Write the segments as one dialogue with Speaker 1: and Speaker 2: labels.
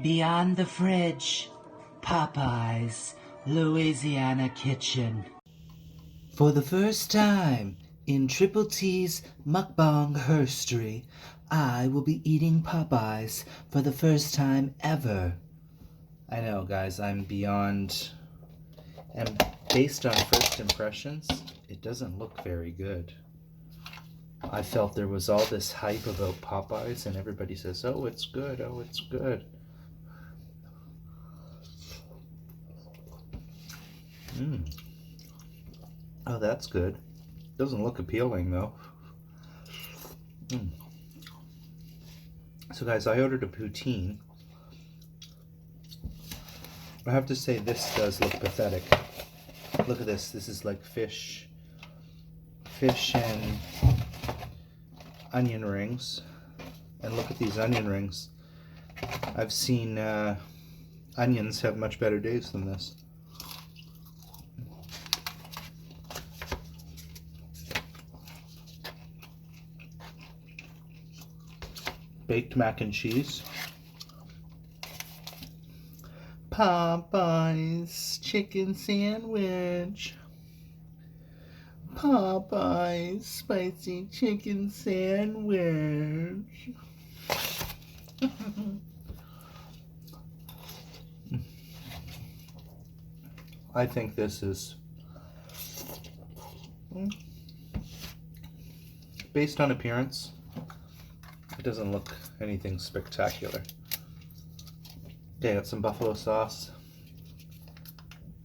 Speaker 1: Beyond the fridge, Popeyes, Louisiana kitchen. For the first time in Triple T's mukbang herstory, I will be eating Popeyes for the first time ever. I know, guys, I'm beyond... And based on first impressions, it doesn't look very good. I felt there was all this hype about Popeyes, and everybody says, oh, it's good, oh, it's good. Oh, that's good. Doesn't look appealing, though. So, guys, I ordered a poutine. I have to say, this does look pathetic. Look at this. This is like fish and onion rings. And look at these onion rings. I've seen onions have much better days than this. Baked mac and cheese. Popeyes chicken sandwich. Popeyes spicy chicken sandwich. I think this is, based on appearance, it doesn't look anything spectacular. Okay, I got some buffalo sauce,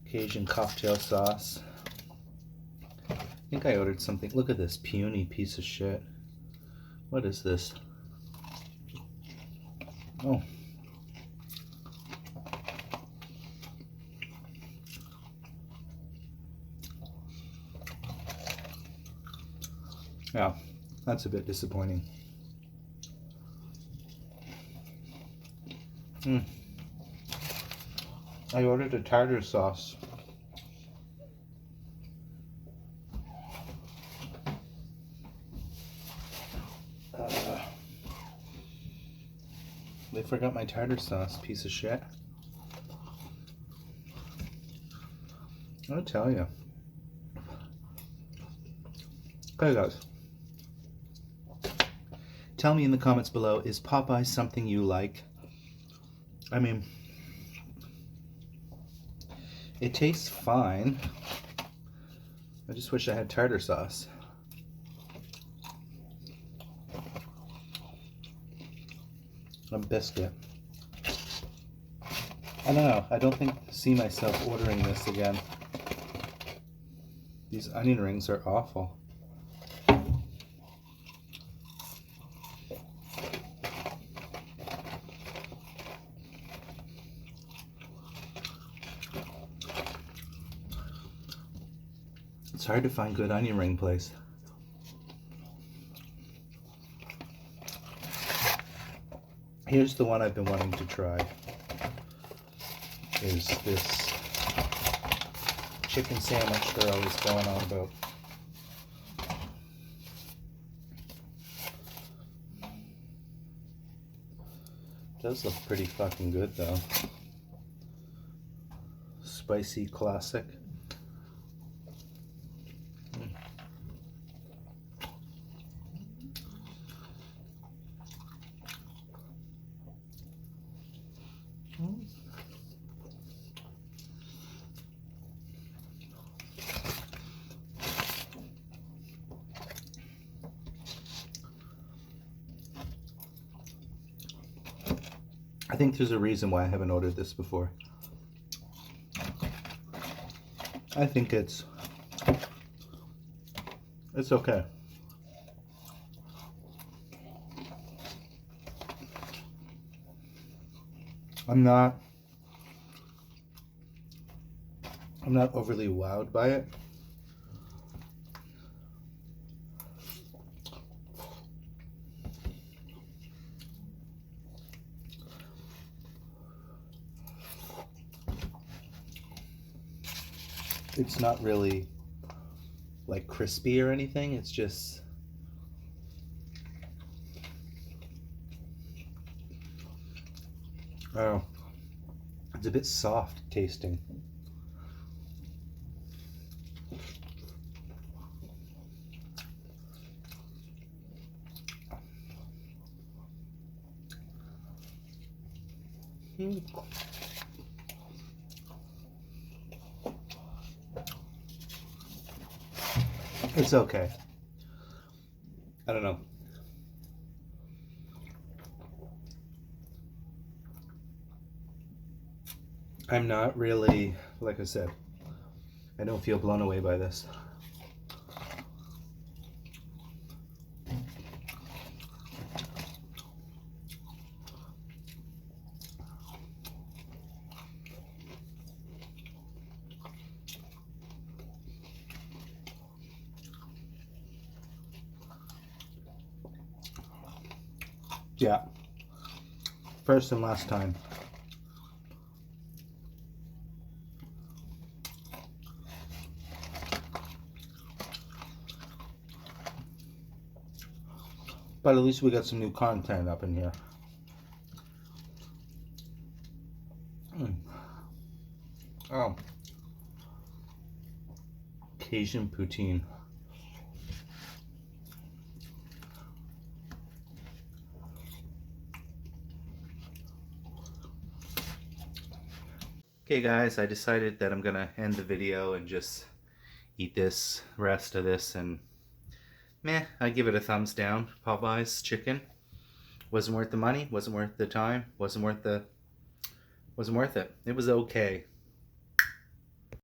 Speaker 1: Cajun cocktail sauce. I think I ordered something. Look at this puny piece of shit. What is this? Oh. Yeah, that's a bit disappointing. I ordered a tartar sauce. They forgot my tartar sauce, piece of shit. I'll tell you. Okay, guys. Tell me in the comments below, is Popeye something you like? I mean, it tastes fine. I just wish I had tartar sauce. A biscuit. I don't know. I don't see myself ordering this again. These onion rings are awful. It's hard to find good onion ring place. Here's the one I've been wanting to try. Is this chicken sandwich they're always going on about. Does look pretty fucking good though. Spicy classic. I think there's a reason why I haven't ordered this before. I think it's okay. I'm not overly wowed by it. It's not really like crispy or anything. It's just Oh, it's a bit soft tasting. It's okay. I don't know. I'm not really, like I said, I don't feel blown away by this. Yeah. First and last time. But at least we got some new content up in here. Oh. Cajun poutine. Okay guys, I decided that I'm gonna end the video and just eat this rest of this, and meh, I give it a thumbs down. Popeyes chicken wasn't worth the money, wasn't worth the time, wasn't worth it. It was okay.